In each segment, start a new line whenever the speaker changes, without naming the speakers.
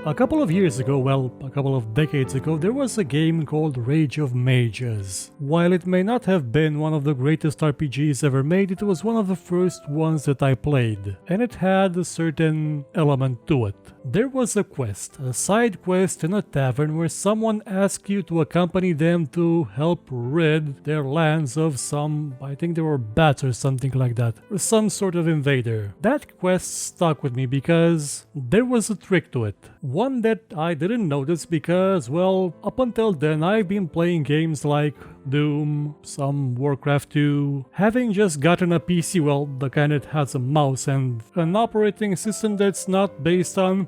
A couple of years ago, well, a couple of decades ago, there was a game called Rage of Mages. While it may not have been one of the greatest RPGs ever made, it was one of the first ones that I played, and it had a certain element to it. There was a quest, a side quest in a tavern where someone asked you to accompany them to help rid their lands of some, I think they were bats or something like that, or some sort of invader. That quest stuck with me because there was a trick to it. One that I didn't notice because, well, up until then I've been playing games like Doom, some Warcraft 2, having just gotten a PC, well, the kind that has a mouse and an operating system that's not based on,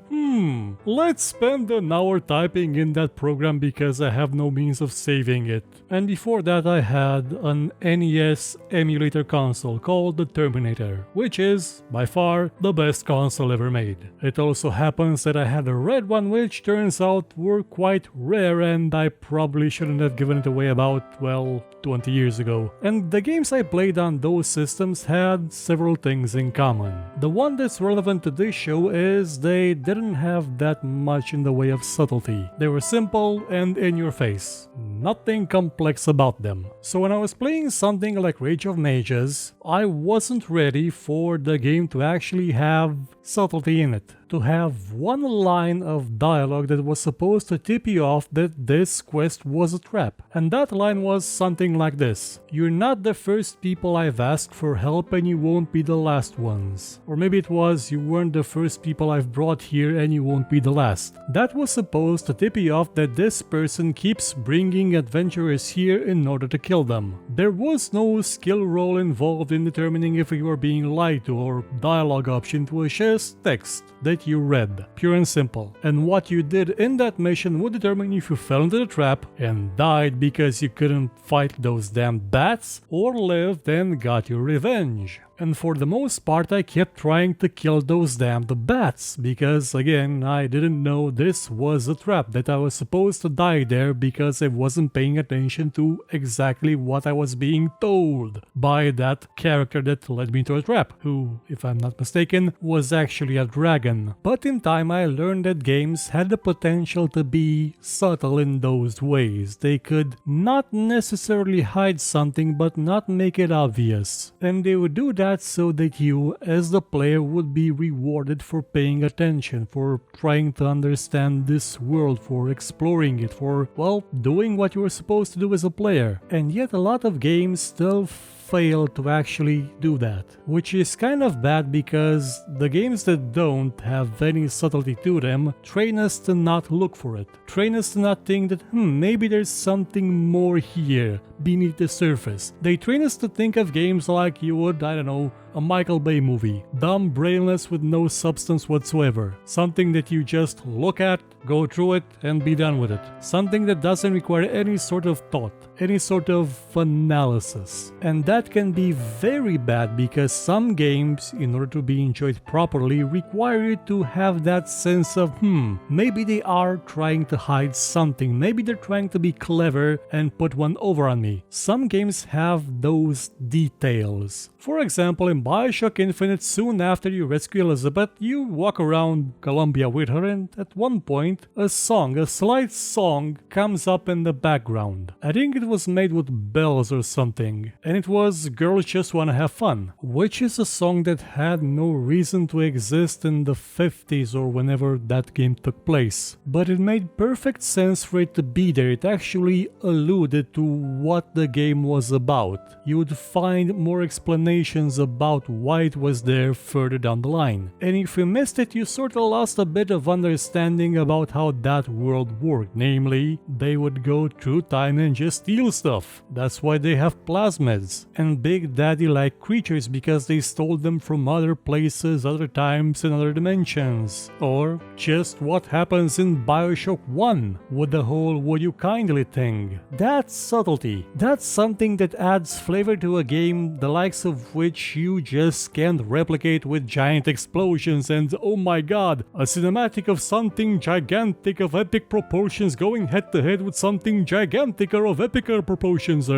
let's spend an hour typing in that program because I have no means of saving it. And before that I had an NES emulator console called the Terminator, which is, by far, the best console ever made. It also happens that I had a red one which turns out were quite rare and I probably shouldn't have given it away about, well, 20 years ago. And the games I played on those systems had several things in common. The one that's relevant to this show is they didn't have that much in the way of subtlety. They were simple and in your face. Nothing complex about them. So when I was playing something like Rage of Mages, I wasn't ready for the game to actually have subtlety in it. To have one line of dialogue that was supposed to tip you off that this quest was a trap. And that line was something like this: "You're not the first people I've asked for help and you won't be the last ones." Or maybe it was, "You weren't the first people I've brought here and you won't be the last." That was supposed to tip you off that this person keeps bringing adventurers here in order to kill them. There was no skill roll involved in determining if you were being lied to or dialogue option to just text that you read. Pure and simple. And what you did in that mission would determine if you fell into the trap and died because you couldn't fight those damn bats, or lived and got your revenge. And for the most part I kept trying to kill those damned bats, because again I didn't know this was a trap, that I was supposed to die there because I wasn't paying attention to exactly what I was being told by that character that led me to a trap, who, if I'm not mistaken, was actually a dragon. But in time I learned that games had the potential to be subtle in those ways. They could not necessarily hide something but not make it obvious. And they would do that so that you, as the player, would be rewarded for paying attention, for trying to understand this world, for exploring it, for, well, doing what you were supposed to do as a player. And yet a lot of games still fail to actually do that, which is kind of bad because the games that don't have any subtlety to them train us to not look for it, train us to not think that maybe there's something more here beneath the surface. They train us to think of games like you would, I don't know, a Michael Bay movie. Dumb, brainless, with no substance whatsoever. Something that you just look at, go through it, and be done with it. Something that doesn't require any sort of thought, any sort of analysis. And that can be very bad because some games, in order to be enjoyed properly, require you to have that sense of, maybe they are trying to hide something, maybe they're trying to be clever and put one over on me. Some games have those details. For example, in BioShock Infinite, soon after you rescue Elizabeth, you walk around Columbia with her, and at one point, a slight song, comes up in the background. I think it was made with bells or something, and it was "Girls Just Wanna Have Fun," which is a song that had no reason to exist in the 50s or whenever that game took place. But it made perfect sense for it to be there. It actually alluded to what the game was about. You would find more explanations about why it was there further down the line. And if you missed it, you sort of lost a bit of understanding about how that world worked. Namely, they would go through time and just steal stuff. That's why they have plasmids and big daddy-like creatures, because they stole them from other places, other times, and other dimensions. Or just what happens in BioShock 1 with the whole "would you kindly" thing. That's subtlety. That's something that adds flavor to a game the likes of which you just can't replicate with giant explosions and, oh my god, a cinematic of something gigantic of epic proportions going head to head with something giganticer of epicer proportions.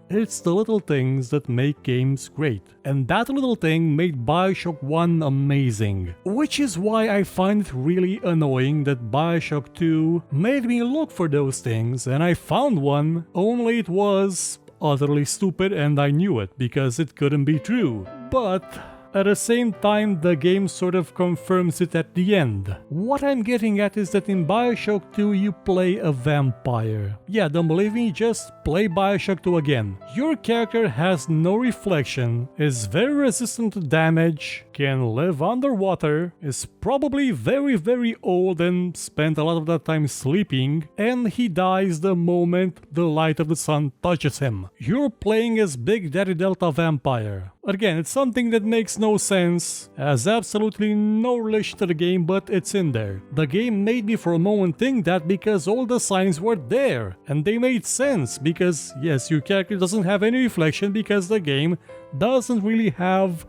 It's the little things things that make games great. And that little thing made BioShock 1 amazing. Which is why I find it really annoying that BioShock 2 made me look for those things, and I found one, only it was utterly stupid and I knew it because it couldn't be true. But at the same time, the game sort of confirms it at the end. What I'm getting at is that in BioShock 2 you play a vampire. Yeah, don't believe me? Just play BioShock 2 again. Your character has no reflection, is very resistant to damage, can live underwater, is probably very old and spent a lot of that time sleeping, and he dies the moment the light of the sun touches him. You're playing as Big Daddy Delta Vampire. Again, it's something that makes no sense, has absolutely no relation to the game, but it's in there. The game made me for a moment think that because all the signs were there, and they made sense because, yes, your character doesn't have any reflection because the game doesn't really have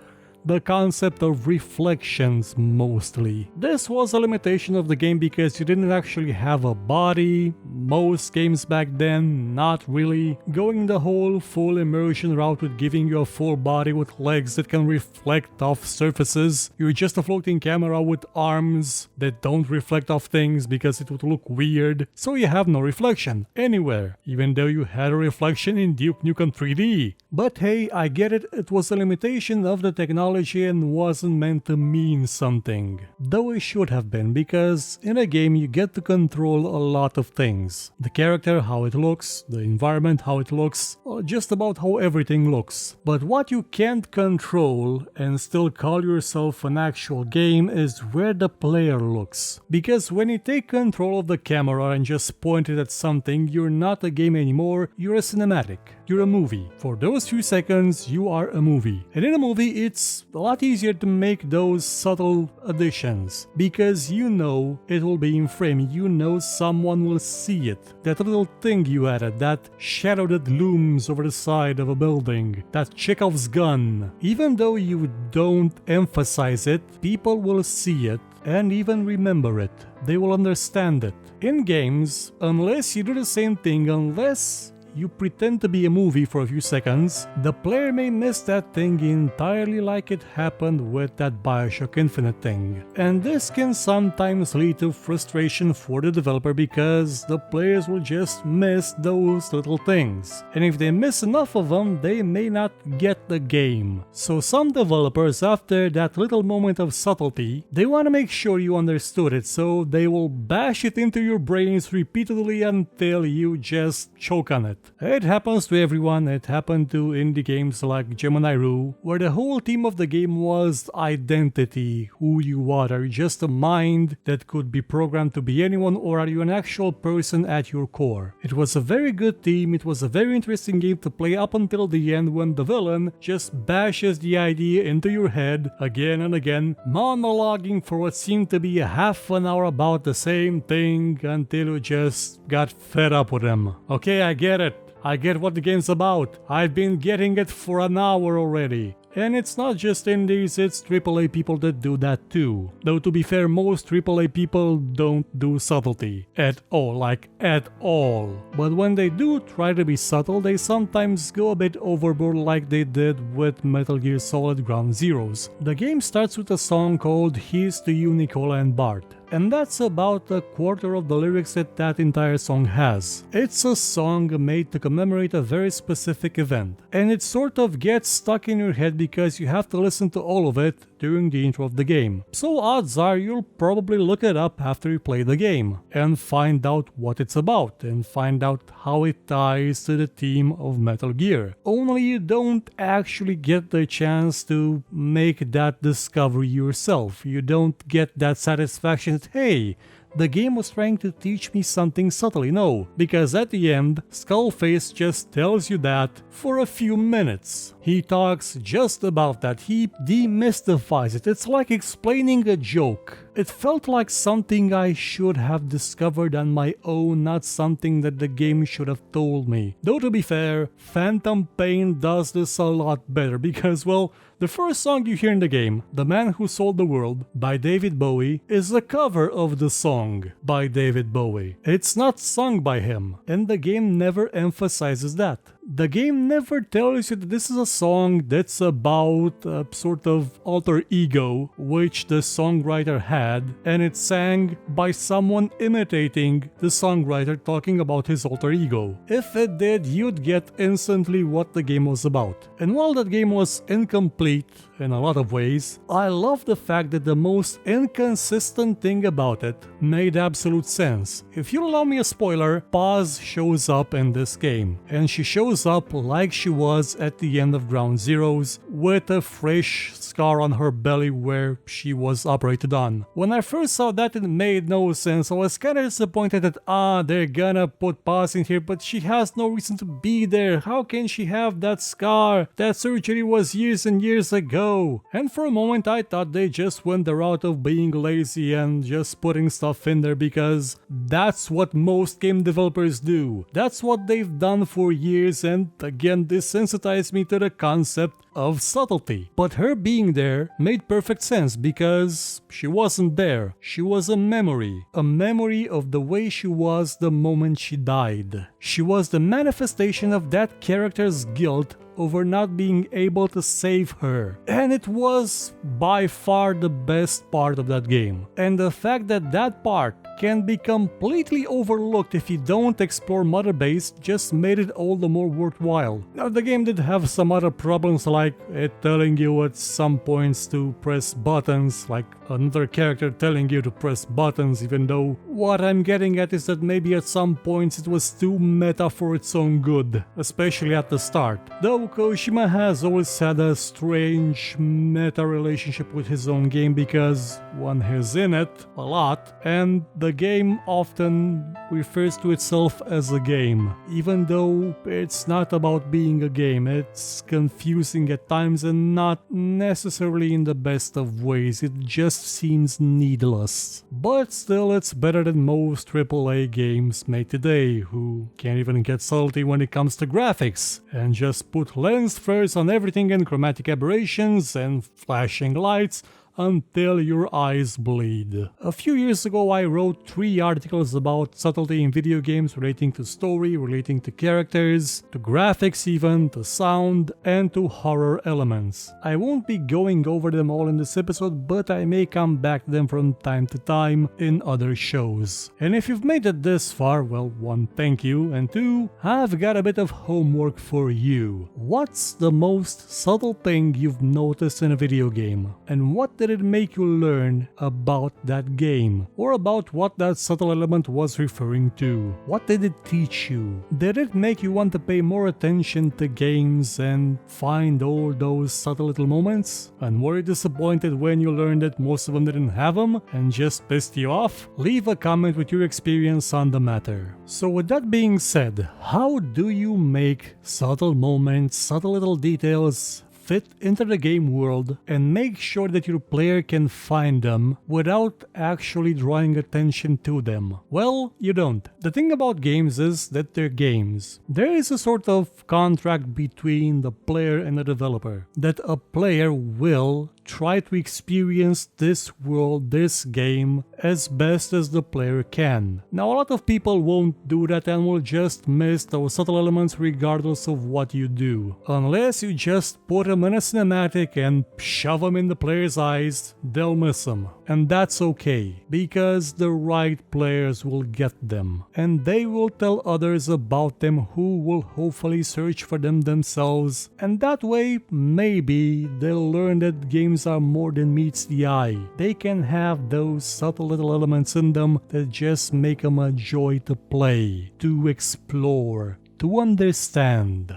the concept of reflections mostly. This was a limitation of the game because you didn't actually have a body. Most games back then, not really. Going the whole full immersion route with giving you a full body with legs that can reflect off surfaces. You're just a floating camera with arms that don't reflect off things because it would look weird. So you have no reflection anywhere, even though you had a reflection in Duke Nukem 3D. But hey, I get it, it was a limitation of the technology and wasn't meant to mean something. Though it should have been, because in a game you get to control a lot of things. The character, how it looks, the environment, how it looks, or just about how everything looks. But what you can't control and still call yourself an actual game is where the player looks. Because when you take control of the camera and just point it at something, you're not a game anymore, you're a cinematic. You're a movie. For those few seconds, you are a movie. And in a movie, it's a lot easier to make those subtle additions because you know it will be in frame, you know someone will see it. That little thing you added, that shadow that looms over the side of a building, that Chekhov's gun. Even though you don't emphasize it, people will see it and even remember it. They will understand it. In games, unless you do the same thing, unless you pretend to be a movie for a few seconds, the player may miss that thing entirely like it happened with that BioShock Infinite thing. And this can sometimes lead to frustration for the developer because the players will just miss those little things. And if they miss enough of them, they may not get the game. So some developers, after that little moment of subtlety, they want to make sure you understood it, so they will bash it into your brains repeatedly until you just choke on it. It happens to everyone. It happened to indie games like Gemini Rue, where the whole theme of the game was identity, who you are. Are you just a mind that could be programmed to be anyone, or are you an actual person at your core? It was a very good theme. It was a very interesting game to play up until the end when the villain just bashes the idea into your head again and again, monologuing for what seemed to be a half an hour about the same thing until you just got fed up with him. Okay, I get it. I get what the game's about. I've been getting it for an hour already. And it's not just indies, it's AAA people that do that too. Though to be fair, most AAA people don't do subtlety at all, like at all. But when they do try to be subtle, they sometimes go a bit overboard like they did with Metal Gear Solid Ground Zeroes. The game starts with a song called Here's to You, Nicola and Bart. And that's about a quarter of the lyrics that entire song has. It's a song made to commemorate a very specific event. And it sort of gets stuck in your head because you have to listen to all of it during the intro of the game. So odds are you'll probably look it up after you play the game and find out what it's about and find out how it ties to the theme of Metal Gear. Only you don't actually get the chance to make that discovery yourself. You don't get that satisfaction that, hey, the game was trying to teach me something subtly. No, because at the end, Skullface just tells you that for a few minutes. He talks just about that, he demystifies it. It's like explaining a joke. It felt like something I should have discovered on my own, not something that the game should have told me. Though to be fair, Phantom Pain does this a lot better because, well, the first song you hear in the game, The Man Who Sold the World by David Bowie, is a cover of the song by David Bowie. It's not sung by him, and the game never emphasizes that. The game never tells you that this is a song that's about a sort of alter ego which the songwriter had, and it's sang by someone imitating the songwriter talking about his alter ego. If it did, you'd get instantly what the game was about. And while that game was incomplete in a lot of ways, I love the fact that the most inconsistent thing about it made absolute sense. If you'll allow me a spoiler, Paz shows up in this game, and she shows up like she was at the end of Ground Zeroes, with a fresh scar on her belly where she was operated on. When I first saw that, it made no sense. I was kinda disappointed that they're gonna put Paz in here, but she has no reason to be there. How can she have that scar? That surgery was years and years ago. And for a moment I thought they just went the route of being lazy and just putting stuff in there because that's what most game developers do. That's what they've done for years, and again desensitized me to the concept of subtlety. But her being there made perfect sense because she wasn't there. She was a memory of the way she was the moment she died. She was the manifestation of that character's guilt over not being able to save her. And it was by far the best part of that game. And the fact that that part can be completely overlooked if you don't explore Mother Base just made it all the more worthwhile. Now the game did have some other problems, like it telling you at some points to press buttons, like another character telling you to press buttons, even though what I'm getting at is that maybe at some points it was too meta for its own good, especially at the start. Though Kojima has always had a strange meta relationship with his own game because one is in it a lot, and the game often refers to itself as a game, even though it's not about being a game. It's confusing at times and not necessarily in the best of ways. It just seems needless. But still, it's better than most AAA games made today, who can't even get subtlety when it comes to graphics, and just put lens flares on everything and chromatic aberrations and flashing lights until your eyes bleed. A few years ago I wrote 3 articles about subtlety in video games relating to story, relating to characters, to graphics even, to sound, and to horror elements. I won't be going over them all in this episode, but I may come back to them from time to time in other shows. And if you've made it this far, well, 1, thank you, and 2, I've got a bit of homework for you. What's the most subtle thing you've noticed in a video game? And what did it make you learn about that game, or about what that subtle element was referring to? What did it teach you? Did it make you want to pay more attention to games and find all those subtle little moments? And were you disappointed when you learned that most of them didn't have them and just pissed you off? Leave a comment with your experience on the matter. So with that being said, how do you make subtle moments, subtle little details fit into the game world and make sure that your player can find them without actually drawing attention to them? Well, you don't. The thing about games is that they're games. There is a sort of contract between the player and the developer, that a player will try to experience this world, this game, as best as the player can. Now, a lot of people won't do that and will just miss those subtle elements regardless of what you do. Unless you just put them in a cinematic and shove them in the player's eyes, they'll miss them. And that's okay, because the right players will get them. And they will tell others about them who will hopefully search for them themselves. And that way, maybe they'll learn that games are more than meets the eye. They can have those subtle little elements in them that just make them a joy to play, to explore, to understand.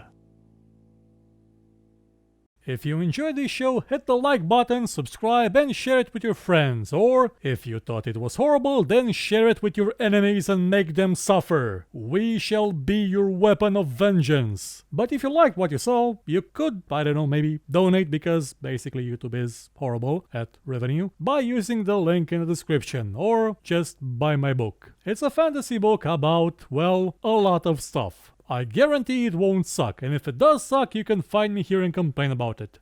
If you enjoyed this show, hit the like button, subscribe, and share it with your friends. Or, if you thought it was horrible, then share it with your enemies and make them suffer. We shall be your weapon of vengeance. But if you liked what you saw, you could, I don't know, maybe donate, because basically YouTube is horrible at revenue, by using the link in the description, or just buy my book. It's a fantasy book about, well, a lot of stuff. I guarantee it won't suck, and if it does suck, you can find me here and complain about it.